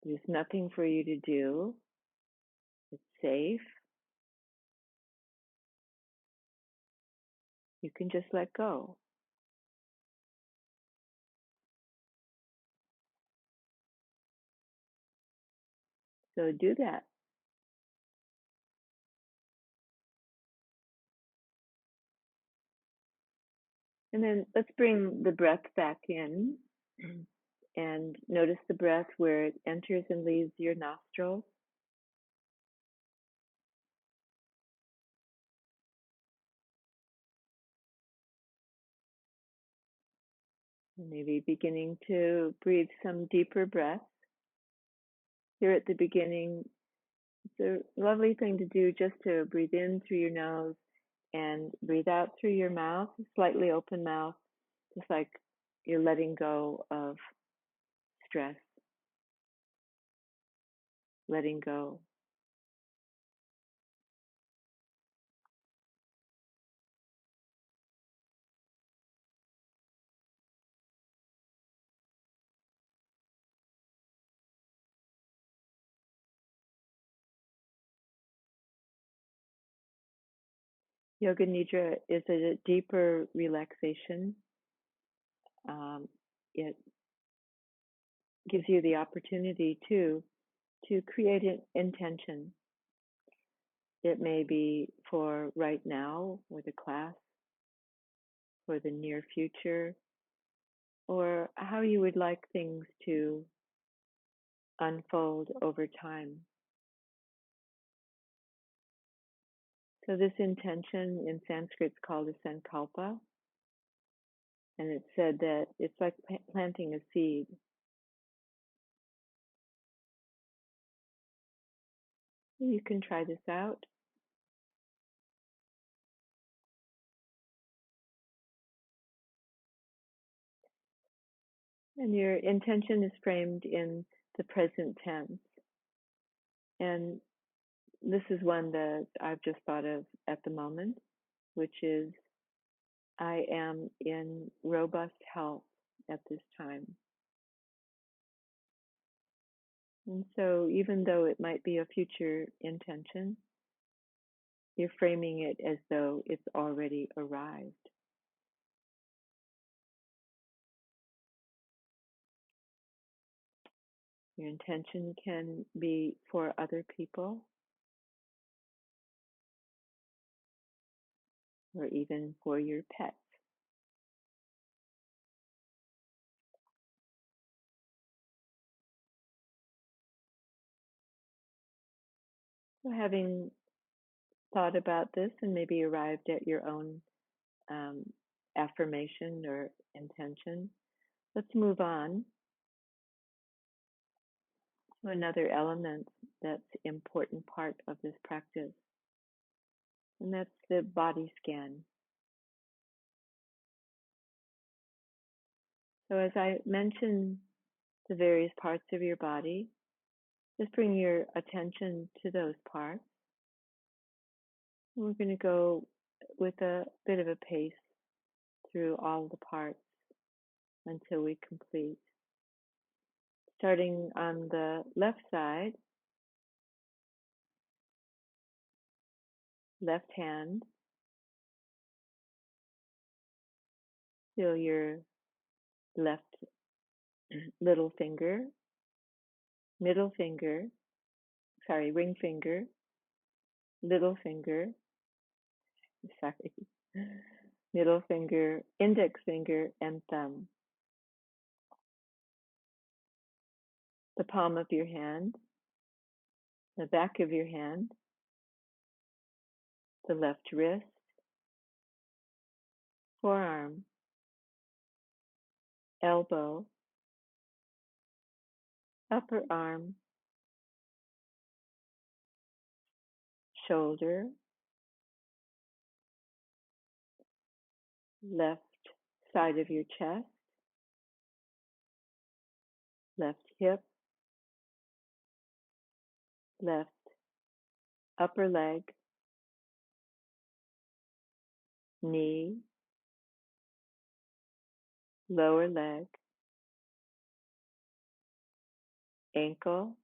There's nothing for you to do. It's safe. You can just let go. So do that. And then let's bring the breath back in and notice the breath where it enters and leaves your nostrils. And maybe beginning to breathe some deeper breaths. Here at the beginning, it's a lovely thing to do just to breathe in through your nose and breathe out through your mouth, slightly open mouth, just like you're letting go of stress, letting go. Yoga Nidra is a deeper relaxation. It gives you the opportunity to create an intention. It may be for right now, or the class, for the near future, or how you would like things to unfold over time. So this intention in Sanskrit is called a sankalpa, and it's said that it's like planting a seed. You can try this out. And your intention is framed in the present tense. And this is one that I've just thought of at the moment, which is I am in robust health at this time. And so even though it might be a future intention, you're framing it as though it's already arrived. Your intention can be for other people or even for your pets. So having thought about this and maybe arrived at your own affirmation or intention, let's move on to another element that's an important part of this practice, and that's the body scan. So as I mention the various parts of your body, just bring your attention to those parts. We're going to go with a bit of a pace through all the parts until we complete. Starting on the left side, left hand, feel your left little finger, middle finger, ring finger, little finger, sorry, middle finger, index finger, and thumb. the palm of your hand, the back of your hand, the left wrist, forearm, elbow, upper arm, shoulder, left side of your chest, left hip, left upper leg, knee, lower leg, ankle,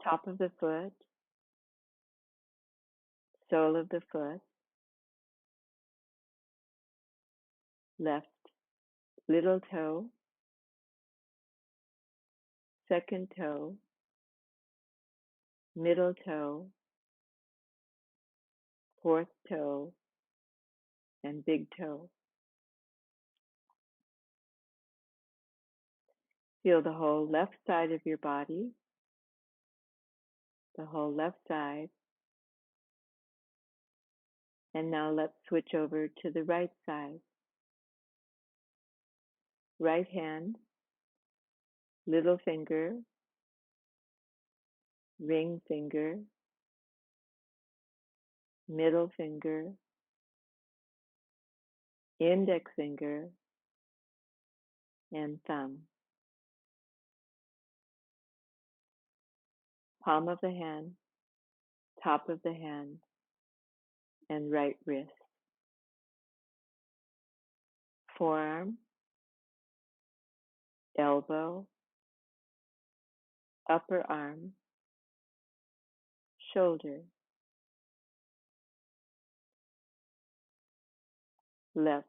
top of the foot, sole of the foot, left little toe, second toe, middle toe, fourth toe, and big toe. Feel the whole left side of your body, the whole left side. And now let's switch over to the right side. Right hand, little finger, ring finger, middle finger, index finger, and thumb. Palm of the hand, top of the hand, and right wrist. Forearm, elbow, upper arm, shoulder, left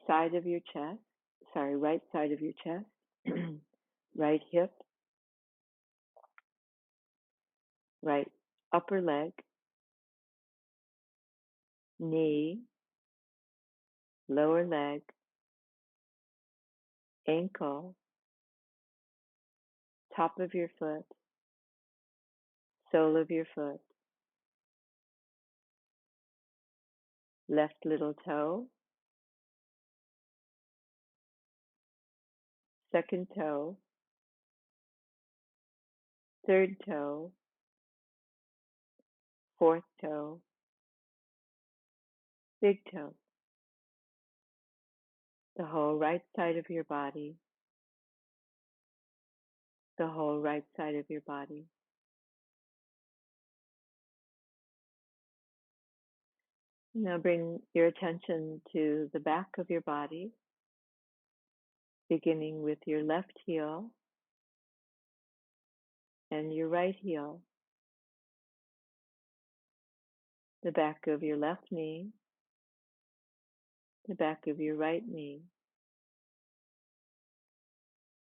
side of your chest, right side of your chest, right hip, right upper leg, knee, lower leg, ankle, top of your foot, sole of your foot, left little toe, second toe, third toe, fourth toe, big toe, the whole right side of your body, the whole right side of your body. Now bring your attention to the back of your body, beginning with your left heel and your right heel, the back of your left knee, the back of your right knee,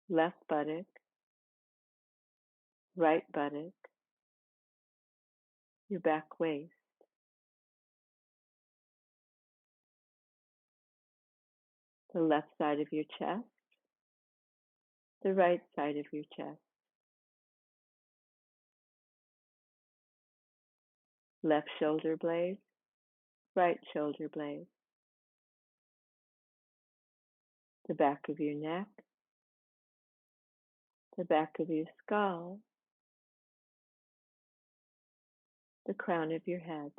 left buttock, right buttock, your back waist, the left side of your chest, the right side of your chest, left shoulder blade, right shoulder blade, the back of your neck, the back of your skull, the crown of your head.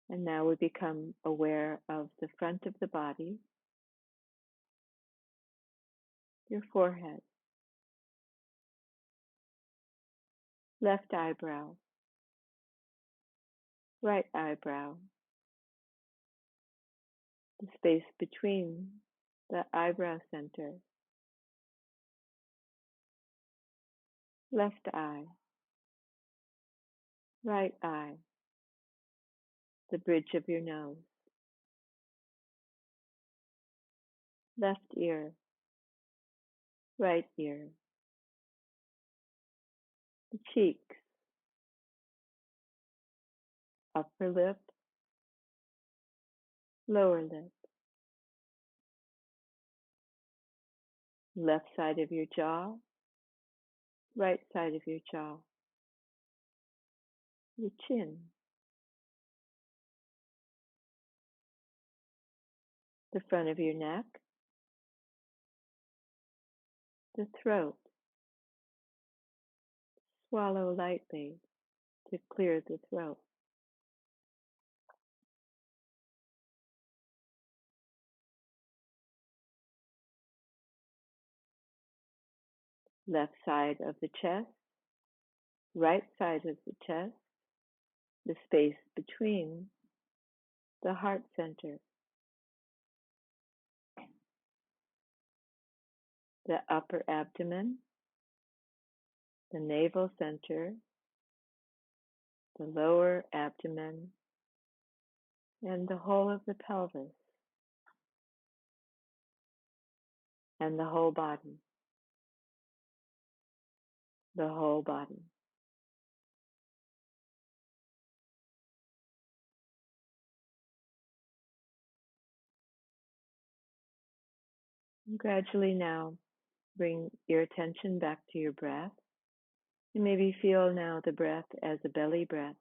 And now we become aware of the front of the body, your forehead, left eyebrow, right eyebrow, the space between the eyebrow center, left eye, right eye, the bridge of your nose, left ear, right ear, the cheeks, upper lip, lower lip, left side of your jaw, right side of your jaw, your chin, the front of your neck, the throat. Swallow lightly to clear the throat. Left side of the chest, right side of the chest, the space between the heart center, the upper abdomen, the navel center, the lower abdomen, and the whole of the pelvis, and the whole body, the whole body. And gradually now, bring your attention back to your breath. And maybe feel now the breath as a belly breath.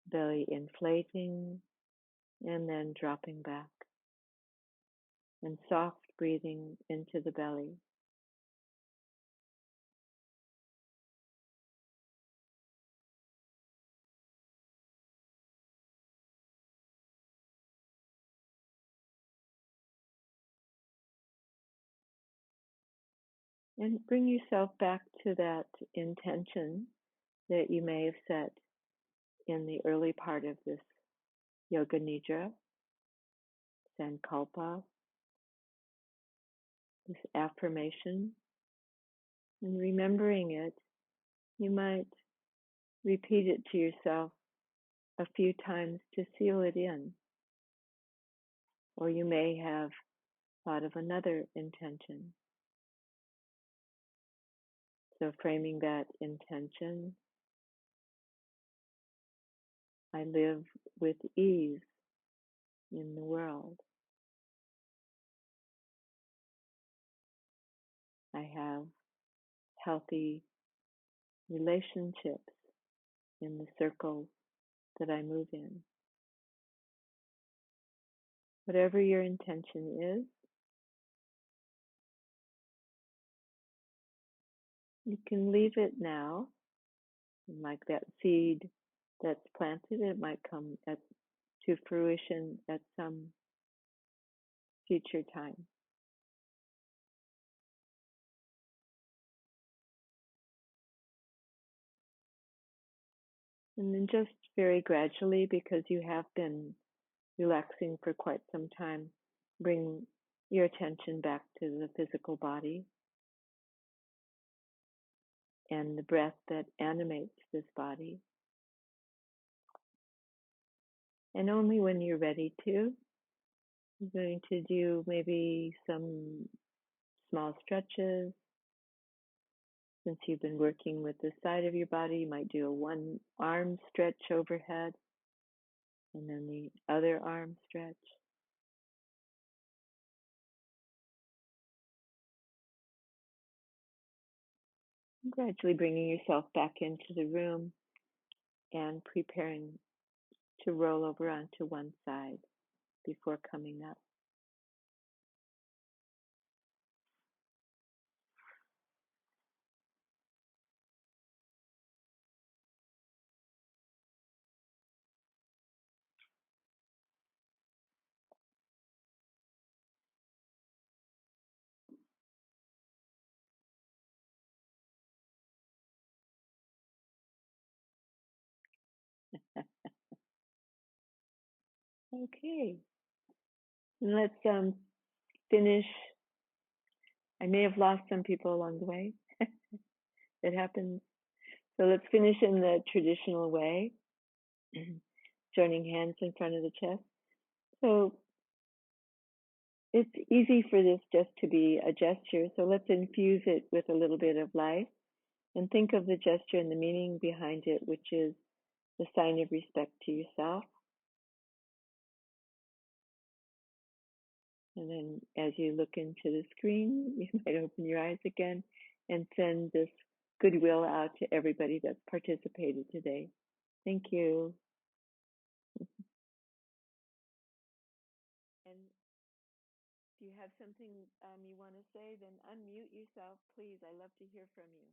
Belly inflating and then dropping back. And soft breathing into the belly. And bring yourself back to that intention that you may have set in the early part of this Yoga Nidra, Sankalpa, this affirmation. And remembering it, you might repeat it to yourself a few times to seal it in. Or you may have thought of another intention. So framing that intention, I live with ease in the world. I have healthy relationships in the circles that I move in. Whatever your intention is, you can leave it now. Like that seed that's planted, it might come to fruition at some future time. And then just very gradually, because you have been relaxing for quite some time, bring your attention back to the physical body and the breath that animates this body. And only when you're ready to, I'm going to do maybe some small stretches. Since you've been working with the side of your body, you might do a one arm stretch overhead and then the other arm stretch. And gradually bringing yourself back into the room and preparing to roll over onto one side before coming up. Okay. And let's finish. I may have lost some people along the way. It happens. So let's finish in the traditional way, joining hands in front of the chest. So it's easy for this just to be a gesture. So let's infuse it with a little bit of life and think of the gesture and the meaning behind it, which is the sign of respect to yourself And then as you look into the screen, you might open your eyes again and send this goodwill out to everybody that's participated today. Thank you. And if you have something you want to say, then unmute yourself, please. I love to hear from you.